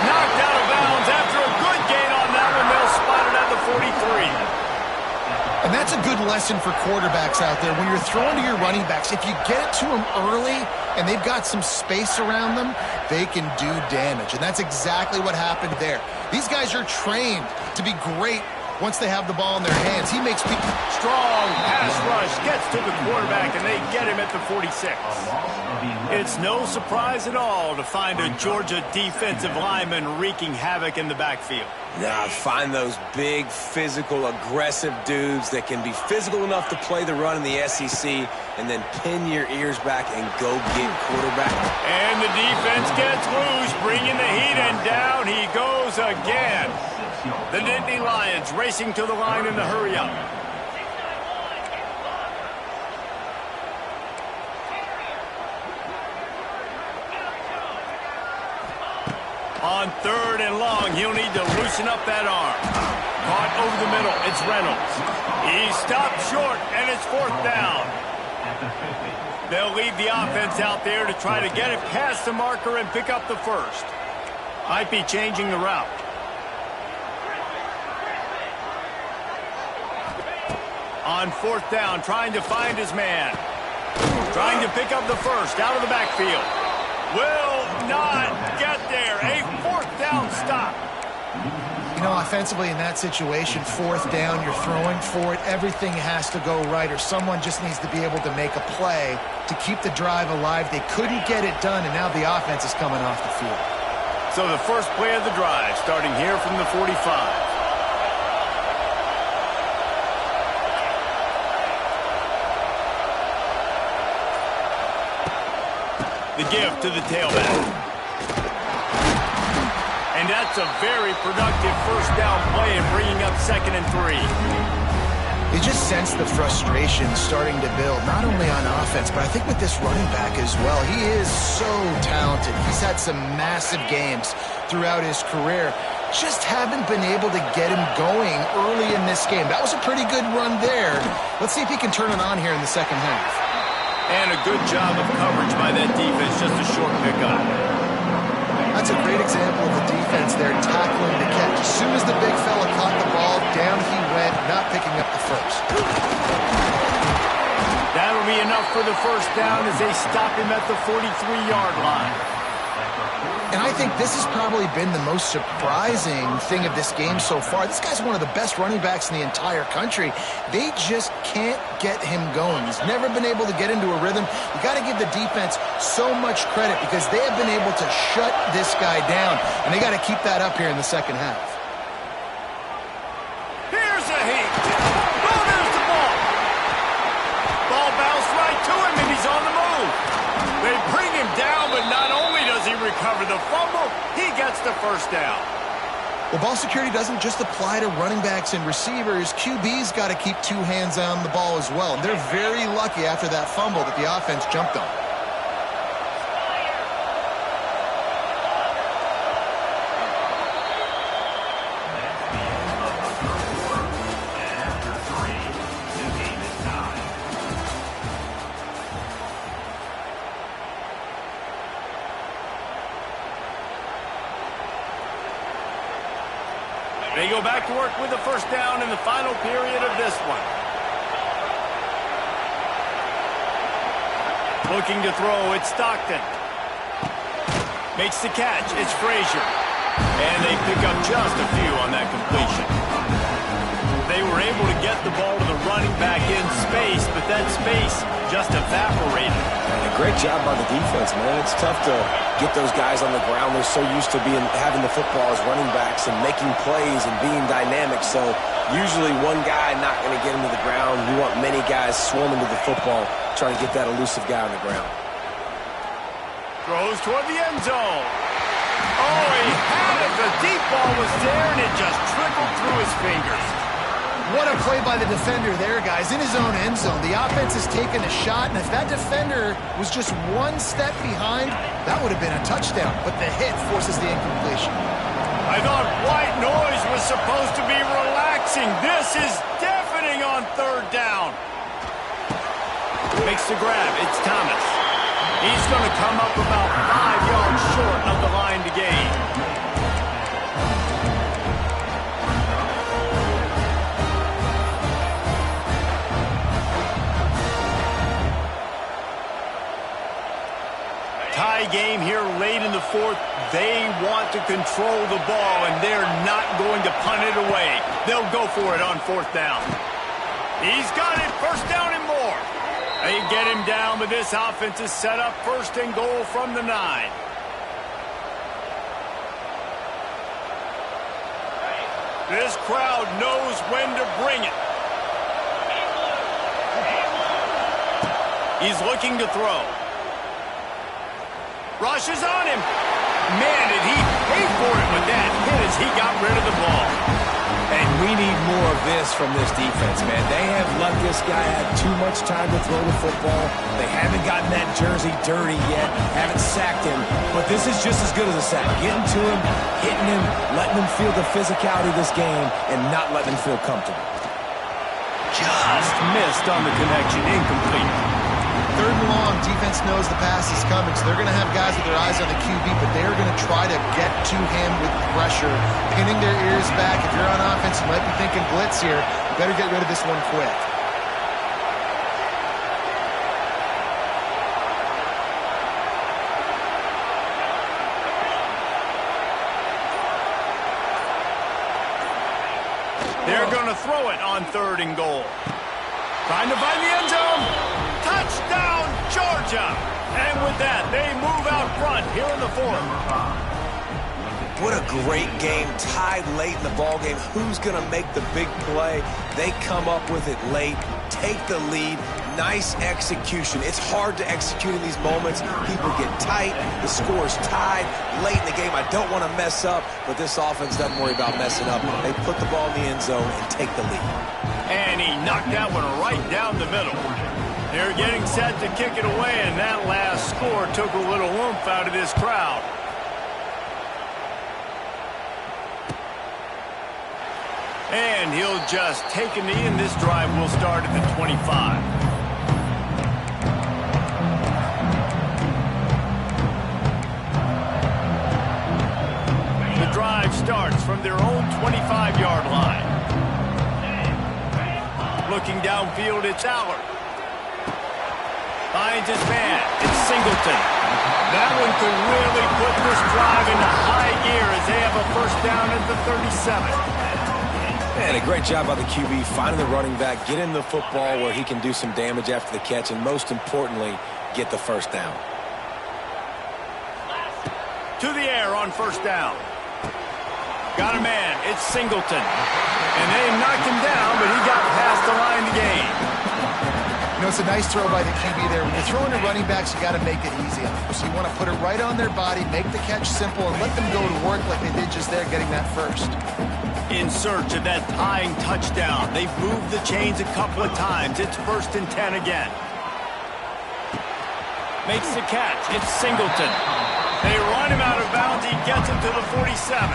Knocked out of bounds after a good gain on that one. They'll spot it at the 43. And that's a good lesson for quarterbacks out there. When you're throwing to your running backs, if you get it to them early and they've got some space around them, they can do damage. And that's exactly what happened there. These guys are trained to be great once they have the ball in their hands. He makes people... Strong pass rush gets to the quarterback, and they get him at the 46. It's no surprise at all to find a Georgia defensive lineman wreaking havoc in the backfield. Now, find those big, physical, aggressive dudes that can be physical enough to play the run in the SEC and then pin your ears back and go get quarterback. And the defense gets loose, bringing the heat, and down he goes again. The Nittany Lions racing to the line in the hurry-up. On 3rd and long, he'll need to loosen up that arm. Caught over the middle. It's Reynolds. He stopped short, and it's 4th down. They'll leave the offense out there to try to get it past the marker and pick up the first. Might be changing the route. On 4th down, trying to find his man. Trying to pick up the first out of the backfield. Will not get there. A 4th down stop. You know, offensively in that situation, 4th down, you're throwing for it. Everything has to go right, or someone just needs to be able to make a play to keep the drive alive. They couldn't get it done, and now the offense is coming off the field. So the first play of the drive, starting here from the 45. The give to the tailback. And that's a very productive first down play and bringing up 2nd and 3. You just sense the frustration starting to build, not only on offense, but I think with this running back as well. He is so talented. He's had some massive games throughout his career. Just haven't been able to get him going early in this game. That was a pretty good run there. Let's see if he can turn it on here in the second half. And a good job of coverage by that defense, just a short pickup. That's a great example of the defense there tackling the catch. As soon as the big fella caught the ball, down he went, not picking up the first. That'll be enough for the first down as they stop him at the 43-yard line. And I think this has probably been the most surprising thing of this game so far. This guy's one of the best running backs in the entire country. They just can't get him going. He's never been able to get into a rhythm. You got to give the defense so much credit because they have been able to shut this guy down. And they got to keep that up here in the second half. Here's a heat. Oh, there's the ball. Ball bounced right to him, and he's on the move. They bring him down, but not only does he recover the fumble, he gets the first down. Well, ball security doesn't just apply to running backs and receivers. QB's got to keep 2 hands on the ball as well. And they're very lucky after that fumble that the offense jumped on. go back to work with the first down in the final period of this one. Looking to throw, it's Stockton. Makes the catch, it's Frazier. And they pick up just a few on that completion. They were able to get the ball to the running back in space, but that space just evaporated. And a great job by the defense, man. It's tough to get those guys on the ground. They're so used to having the football as running backs and making plays and being dynamic. So usually one guy not going to get him to the ground. You want many guys swarming to the football, trying to get that elusive guy on the ground. Throws toward the end zone. Oh, he had it. The deep ball was there, and it just trickled through his fingers. What a play by the defender there, guys. In his own end zone, the offense has taken a shot, and if that defender was just one step behind, that would have been a touchdown. But the hit forces the incompletion. I thought white noise was supposed to be relaxing. This is deafening on third down. Makes the grab. It's Thomas. He's going to come up about 5 yards short of the line to gain. Tie game here late in the fourth. They want to control the ball, and they're not going to punt it away. They'll go for it on fourth down. He's got it. First down and more. They get him down, but this offense is set up first and goal from the 9. This crowd knows when to bring it. He's looking to throw. Rushes on him. Man, did he pay for it with that hit as he got rid of the ball. And we need more of this from this defense, man. They have let this guy have too much time to throw the football. They haven't gotten that jersey dirty yet, haven't sacked him. But this is just as good as a sack. Getting to him, hitting him, letting him feel the physicality of this game, and not letting him feel comfortable. Just missed on the connection. Incomplete. Third and long, defense knows the pass is coming, so they're going to have guys with their eyes on the QB, but they're going to try to get to him with pressure, pinning their ears back. If you're on offense, you might be thinking blitz here. You better get rid of this one quick. They're going to throw it on third and goal. Trying to find the end zone. Touchdown, Georgia! And with that, they move out front here in the fourth. What a great game, tied late in the ball game. Who's going to make the big play? They come up with it late, take the lead. Nice execution. It's hard to execute in these moments. People get tight. The score's tied late in the game. I don't want to mess up, but this offense doesn't worry about messing up. They put the ball in the end zone and take the lead. And he knocked that one right down the middle. They're getting set to kick it away, and that last score took a little oomph out of this crowd. And he'll just take a knee, and this drive will start at the 25. The drive starts from their own 25-yard line. Looking downfield, it's Allard. Finds his man. It's Singleton. That one could really put this drive into high gear as they have a first down at the 37. And a great job by the QB, finding the running back, get him the football where he can do some damage after the catch, and most importantly, get the first down. To the air on first down. Got a man. It's Singleton. And they knocked him down, but he got past the line to gain. You know, it's a nice throw by the QB there. When you're throwing to running backs, you got to make it easy on them. So you want to put it right on their body, make the catch simple, and let them go to work like they did just there, getting that first. In search of that tying touchdown. They've moved the chains a couple of times. It's 1st and 10 again. Makes the catch. It's Singleton. They run him out of bounds. He gets him to the 47.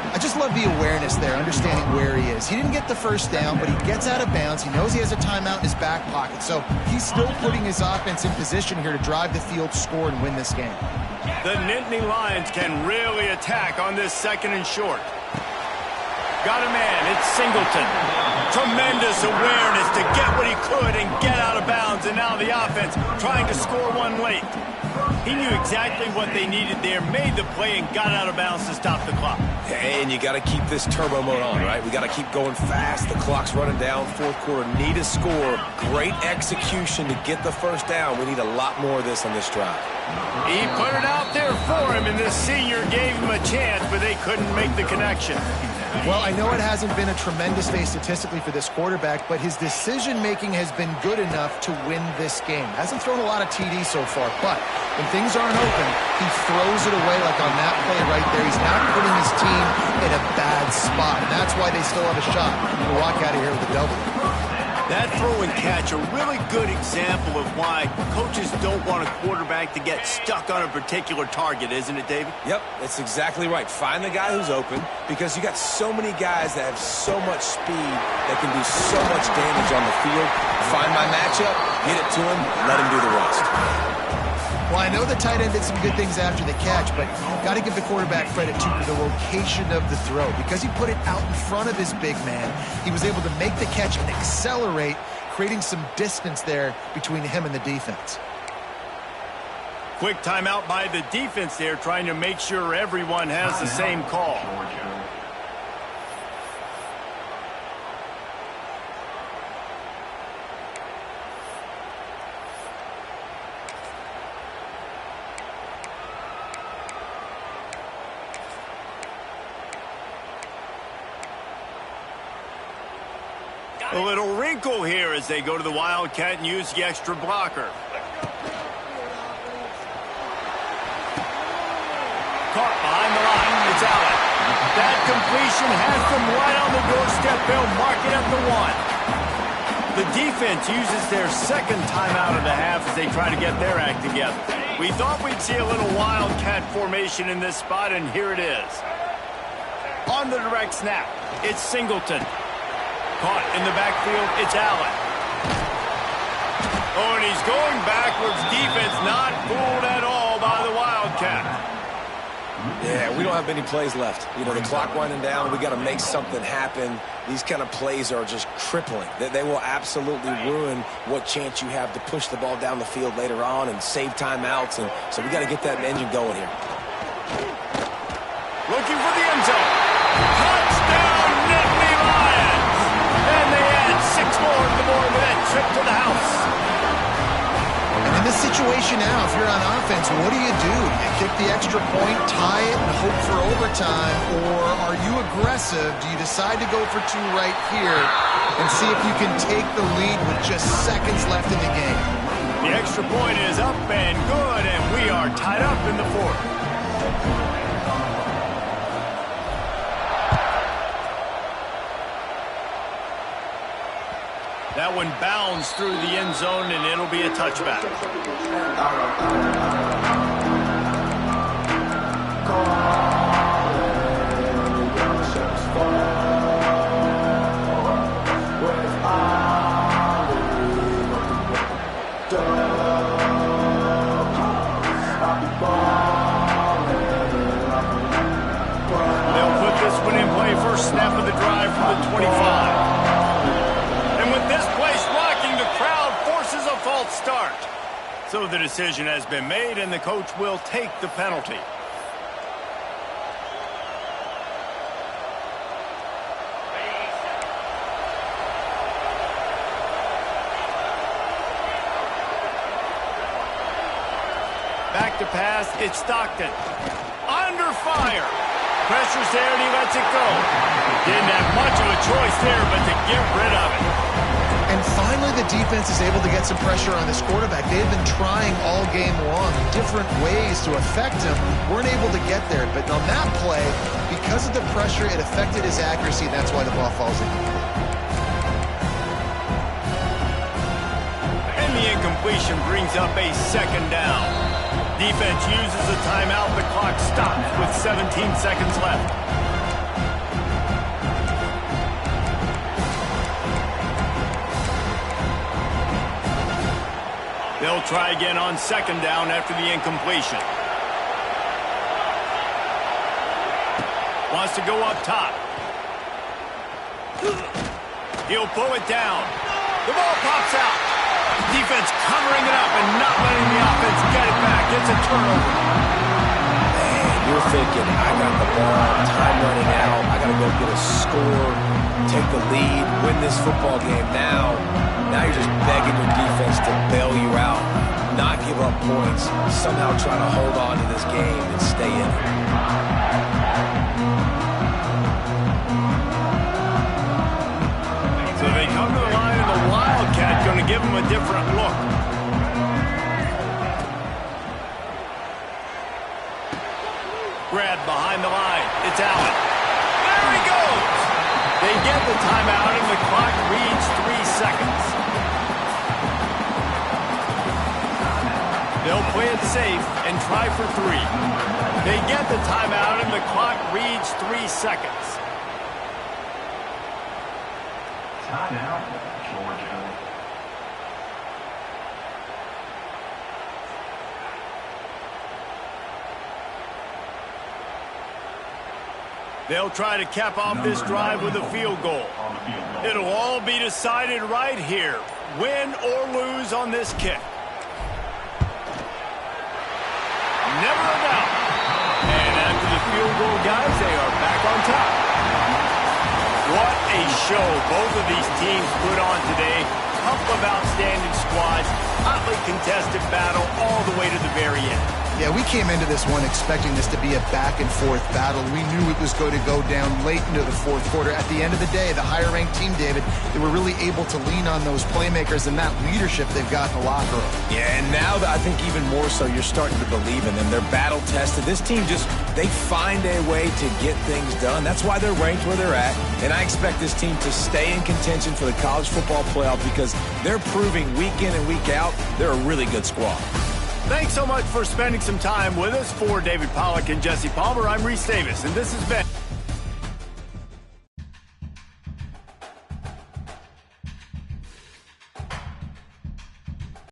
I just love the awareness there, understanding where he is. He didn't get the first down, but he gets out of bounds. He knows he has a timeout in his back pocket, so he's still putting his offense in position here to drive the field, score, and win this game. The Nittany Lions can really attack on this 2nd and short. Got a man. It's Singleton. Tremendous awareness to get what he could and get out of bounds. And now the offense trying to score one late. He knew exactly what they needed there, made the play, and got out of bounds to stop the clock. And you got to keep this turbo mode on, right? We got to keep going fast. The clock's running down. Fourth quarter, need a score. Great execution to get the first down. We need a lot more of this on this drive. He put it out there for him, and this senior gave him a chance, but they couldn't make the connection. Well, I know it hasn't been a tremendous day statistically for this quarterback, but his decision-making has been good enough to win this game. Hasn't thrown a lot of TDs so far, but when things aren't open, he throws it away like on that play right there. He's not putting his team in a bad spot, and that's why they still have a shot to walk out of here with a W. That throw and catch, a really good example of why coaches don't want a quarterback to get stuck on a particular target, isn't it, David? Yep, that's exactly right. Find the guy who's open, because you got so many guys that have so much speed that can do so much damage on the field. Find my matchup, get it to him, let him do the rest. Well, I know the tight end did some good things after the catch, but got to give the quarterback credit, too, for the location of the throw. Because he put it out in front of his big man, he was able to make the catch and accelerate, creating some distance there between him and the defense. Quick timeout by the defense there, trying to make sure everyone has the same call. A little wrinkle here as they go to the Wildcat and use the extra blocker. Caught behind the line. It's Allen. That completion has them right on the doorstep. They'll mark it at the 1. The defense uses their second timeout of the half as they try to get their act together. We thought we'd see a little Wildcat formation in this spot, and here it is. On the direct snap, it's Singleton. Caught in the backfield, it's Allen. Oh, and he's going backwards. Defense not fooled at all by the Wildcat. Yeah, we don't have many plays left. You know, the clock winding down, we got to make something happen. These kind of plays are just crippling. They will absolutely ruin what chance you have to push the ball down the field later on and save timeouts. And so we got to get that engine going here. Looking for the end zone. Touchdown, Nittany Lions! And they add 6 more to the board with that trip to the house. And in this situation now, if you're on offense, what do? Do you kick the extra point, tie it, and hope for overtime? Or are you aggressive? Do you decide to go for 2 right here and see if you can take the lead with just seconds left in the game? The extra point is up and good, and we are tied up in the 4th. That one bounds through the end zone, and it'll be a touchback. They'll put this one in play. First snap of the drive from the 25. False start. So the decision has been made, and the coach will take the penalty. Back to pass, it's Stockton. Under fire. Pressure's there, and he lets it go. Didn't have much of a choice there, but to get rid of it. And finally, the defense is able to get some pressure on this quarterback. They have been trying all game long different ways to affect him. Weren't able to get there. But on that play, because of the pressure, it affected his accuracy, and that's why the ball falls in. And the incompletion brings up a 2nd down. Defense uses a timeout. The clock stops with 17 seconds left. They'll try again on 2nd down after the incompletion. Wants to go up top. He'll pull it down. The ball pops out. Defense covering it up and not letting the offense get it back. It's a turnover. Man, you're thinking, I got the ball, time running out, I got to go get a score, take the lead, win this football game now. Now you're just begging your defense to bail you out, not give up points, somehow try to hold on to this game and stay in it. So they come to the line, and the Wildcat going to give them a different look. Grab behind the line. It's Allen. There he goes. They get the timeout, and the clock reads 3 seconds. They'll play it safe and try for 3. They get the timeout, and the clock reads 3 seconds. Timeout, Georgia. They'll try to cap off this drive with a field goal. It'll all be decided right here. Win or lose on this kick. Never a doubt. And after the field goal, guys, they are back on top. What a show both of these teams put on today. Couple of outstanding squads. Hotly contested battle all the way to the very end. Yeah, we came into this one expecting this to be a back-and-forth battle. We knew it was going to go down late into the fourth quarter. At the end of the day, the higher-ranked team, David, they were really able to lean on those playmakers and that leadership they've got in the locker room. Yeah, and now I think even more so, you're starting to believe in them. They're battle-tested. This team they find a way to get things done. That's why they're ranked where they're at. And I expect this team to stay in contention for the college football playoff because they're proving week in and week out they're a really good squad. Thanks so much for spending some time with us. For David Pollack and Jesse Palmer, I'm Reese Davis, and this has been